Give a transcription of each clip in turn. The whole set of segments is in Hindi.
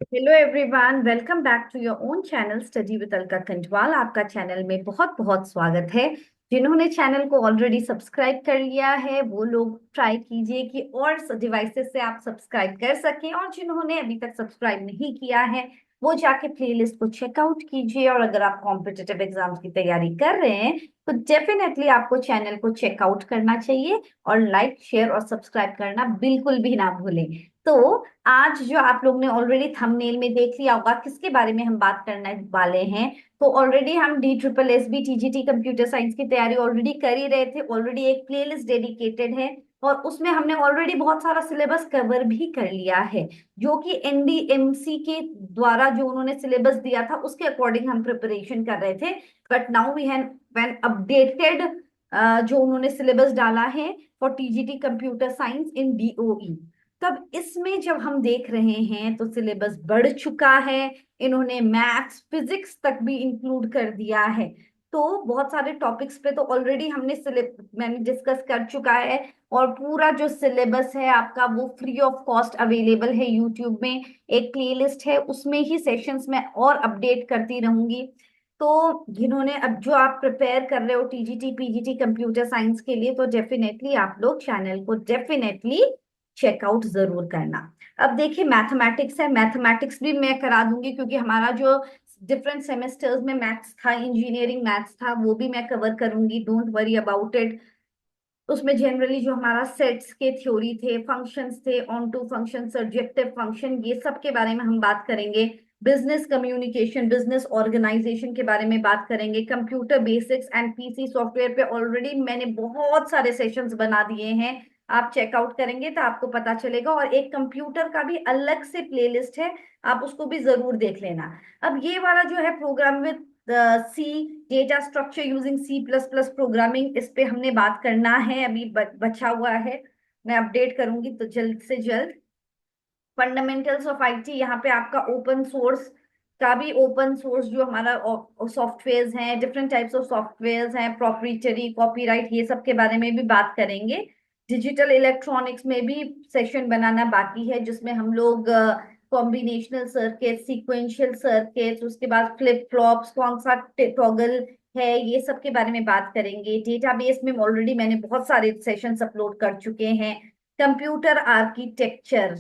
Hello everyone, welcome back to your own channel study with Alka Khandwal. आपका चैनल में बहुत बहुत स्वागत है। जिन्होंने चैनल को ऑलरेडी सब्सक्राइब कर लिया है वो लोग ट्राई कीजिए कि और डिवाइसेस से आप सब्सक्राइब कर सकें, और जिन्होंने अभी तक सब्सक्राइब नहीं किया है वो जाके प्लेलिस्ट को चेकआउट कीजिए। और अगर आप कॉम्पिटिटिव एग्जाम्स की तैयारी कर रहे हैं तो डेफिनेटली आपको चैनल को चेकआउट करना चाहिए, और लाइक शेयर और सब्सक्राइब करना बिल्कुल भी ना भूलें। तो आज जो आप लोग ने ऑलरेडी थंबनेल में देख लिया होगा किसके बारे में हम बात करने वाले हैं। तो ऑलरेडी हम DSSB TGT कंप्यूटर साइंस की तैयारी ऑलरेडी कर ही रहे थे। ऑलरेडी एक प्लेलिस्ट डेडिकेटेड है और उसमें हमने ऑलरेडी बहुत सारा सिलेबस कवर भी कर लिया है, जो कि NDMC के द्वारा जो उन्होंने सिलेबस दिया था उसके अकॉर्डिंग हम प्रिपरेशन कर रहे थे। But now we have when updated जो उन्होंने सिलेबस डाला है for TGT computer science in DOE। तब इसमें जब हम देख रहे हैं तो सिलेबस बढ़ चुका है। इन्होंने मैथ्स फिजिक्स तक भी इंक्लूड कर दिया है। तो बहुत सारे टॉपिक्स पे तो ऑलरेडी मैंने डिस्कस कर चुका है। और पूरा जो सिलेबस है आपका वो फ्री ऑफ कॉस्ट अवेलेबल है यूट्यूब में। एक प्लेलिस्ट है उसमें ही सेशंस में और अपडेट करती रहूंगी। तो जिन्होंने अब जो आप प्रिपेयर कर रहे हो TGT PGT कंप्यूटर साइंस के लिए, तो डेफिनेटली आप लोग चैनल को डेफिनेटली चेकआउट जरूर करना। अब देखिए मैथमेटिक्स है, मैथमेटिक्स भी मैं करा दूंगी क्योंकि हमारा जो डिफरेंट सेमेस्टर्स में मैथ्स था, इंजीनियरिंग मैथ्स था, वो भी मैं कवर करूंगी। Don't worry about it. उसमें जनरली जो हमारा सेट्स के थ्योरी थे, फंक्शंस थे, onto function, surjective function, ये सब के बारे में हम बात करेंगे। बिजनेस कम्युनिकेशन, बिजनेस ऑर्गेनाइजेशन के बारे में बात करेंगे। Computer basics and PC software पे ऑलरेडी मैंने बहुत सारे सेशंस बना दिए हैं। आप चेकआउट करेंगे तो आपको पता चलेगा। और एक कंप्यूटर का भी अलग से प्लेलिस्ट है, आप उसको भी जरूर देख लेना। अब ये वाला जो है program with C, data structure using C++ programming, इस पे हमने बात करना है। अभी बचा हुआ है, मैं अपडेट करूंगी तो जल्द से जल्द। फंडामेंटल्स ऑफ IT, यहाँ पे आपका ओपन सोर्स का भी, ओपन सोर्स जो हमारा सॉफ्टवेयर हैं, डिफरेंट टाइप्स ऑफ सॉफ्टवेयर हैं, प्रोप्राइटरी, कॉपीराइट, ये सब के बारे में भी बात करेंगे। डिजिटल इलेक्ट्रॉनिक्स में भी सेशन बनाना बाकी है जिसमें हम लोग कॉम्बिनेशनल सर्किट, सीक्वेंशियल सर्किट्स, उसके बाद फ्लिप फ्लॉप्स, कौन सा टॉगल है, ये सब के बारे में बात करेंगे। डेटाबेस में ऑलरेडी मैंने बहुत सारे सेशंस अपलोड कर चुके हैं। कंप्यूटर आर्किटेक्चर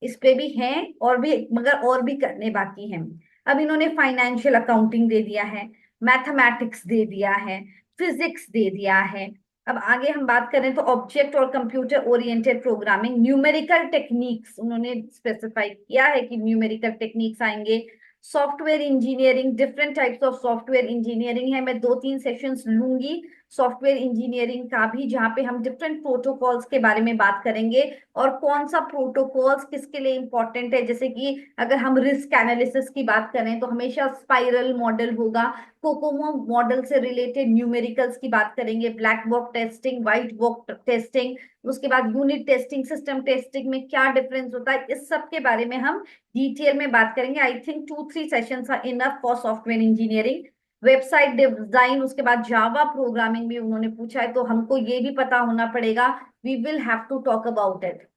इस पे भी हैं, और भी, मगर और भी करने बाकी हैं। अब इन्होंने फाइनेंशियल अकाउंटिंग दे दिया है, मैथमेटिक्स दे दिया है, फिजिक्स दे दिया है। अब आगे हम बात करें तो ऑब्जेक्ट और computer oriented programming, numerical techniques उन्होंने स्पेसिफाई किया है कि न्यूमेरिकल टेक्निक्स आएंगे। Software engineering, different types of software engineering है, मैं 2-3 सेशंस लूंगी सॉफ्टवेयर इंजीनियरिंग का भी, जहाँ पे हम डिफरेंट प्रोटोकॉल्स के बारे में बात करेंगे और कौन सा प्रोटोकॉल्स किसके लिए इंपॉर्टेंट है। जैसे कि अगर हम रिस्क एनालिसिस की बात करें तो हमेशा स्पाइरल मॉडल होगा। कोकोमो मॉडल से रिलेटेड न्यूमेरिकल्स की बात करेंगे, black box testing, white box testing, उसके बाद यूनिट टेस्टिंग, सिस्टम टेस्टिंग में क्या डिफरेंस होता है, इस सब के बारे में हम डिटेल में बात करेंगे। I think 2-3 sessions are enough for software engineering. Website design, उसके बाद जावा प्रोग्रामिंग भी उन्होंने पूछा है, तो हमको ये भी पता होना पड़ेगा। We will have to talk about it.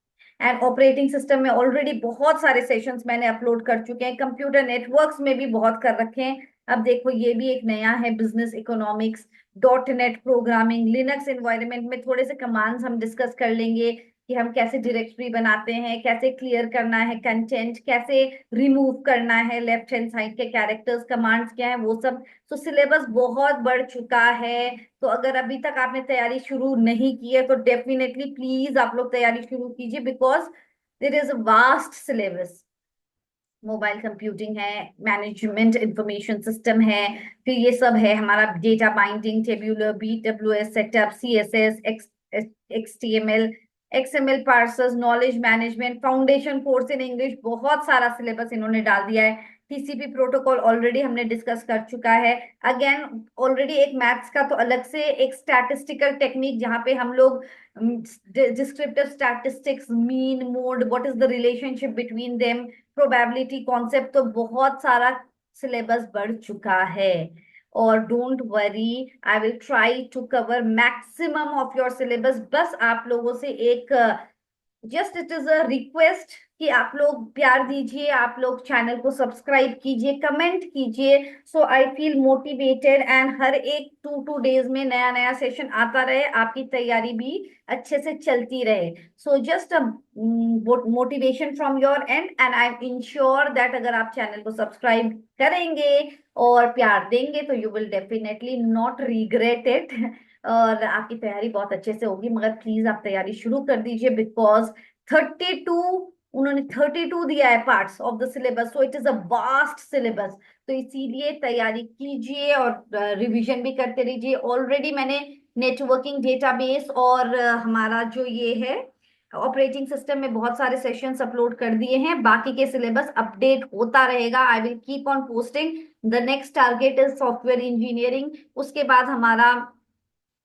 And operating system में ऑलरेडी बहुत सारे सेशंस मैंने अपलोड कर चुके हैं। कंप्यूटर नेटवर्क्स में भी बहुत कर रखे हैं। अब देखो ये भी एक नया है, business economics, .NET programming, Linux environment में थोड़े से कमांड्स हम डिस्कस कर लेंगे कि हम कैसे डायरेक्टरी बनाते हैं, कैसे क्लियर करना है कंटेंट, कैसे रिमूव करना है लेफ्ट हैंड साइड के कैरेक्टर्स, कमांड्स क्या है वो सब। तो सिलेबस बहुत बढ़ चुका है। तो अगर अभी तक आपने तैयारी शुरू नहीं की है तो डेफिनेटली प्लीज आप लोग तैयारी शुरू कीजिए, because there is a vast syllabus. Mobile computing है, मैनेजमेंट इंफॉर्मेशन सिस्टम है, फिर ये सब है हमारा data binding, tabular, BWS setup, CSS, XTML, XML parsers, knowledge management, foundation course in English, बहुत सारा सिलेबस इन्होंने डाल दिया है। TCP प्रोटोकॉल ऑलरेडी हमने डिस्कस कर चुका है। अगेन ऑलरेडी एक मैथ्स का तो अलग से, एक स्टैटिस्टिकल टेक्निक जहां पे हम लोग descriptive statistics, mean, mode, what is the relationship between them, probability concept, तो बहुत सारा सिलेबस बढ़ चुका है। और don't worry, I will try to cover maximum of your syllabus. बस आप लोगों से एक, just it is a request, कि आप लोग प्यार दीजिए, आप लोग चैनल को सब्सक्राइब कीजिए, कमेंट कीजिए। सो आई फील मोटिवेटेड, एंड हर एक 2 डेज में नया नया सेशन आता रहे, आपकी तैयारी भी अच्छे से चलती रहे। So just motivation from your and, and I am ensure that अगर आप चैनल को सब्सक्राइब करेंगे और प्यार देंगे तो you will definitely not regret it. और आपकी तैयारी बहुत अच्छे से होगी। मगर प्लीज आप तैयारी शुरू कर दीजिए, बिकॉज 32, उन्होंने 32 दिया है parts of the syllabus, so it is a vast syllabus. तो इसीलिए तैयारी कीजिए और रिवीजन भी करते रहिए। ऑलरेडी मैंने नेटवर्किंग डेटाबेस और हमारा जो ये है ऑपरेटिंग सिस्टम में बहुत सारे सेशंस अपलोड कर दिए हैं। बाकी के सिलेबस अपडेट होता रहेगा। I will keep on posting. The next target is software engineering, उसके बाद हमारा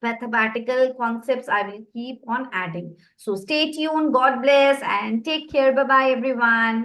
mathematical concepts I will keep on adding. So stay tuned. God bless and take care. Bye bye, everyone.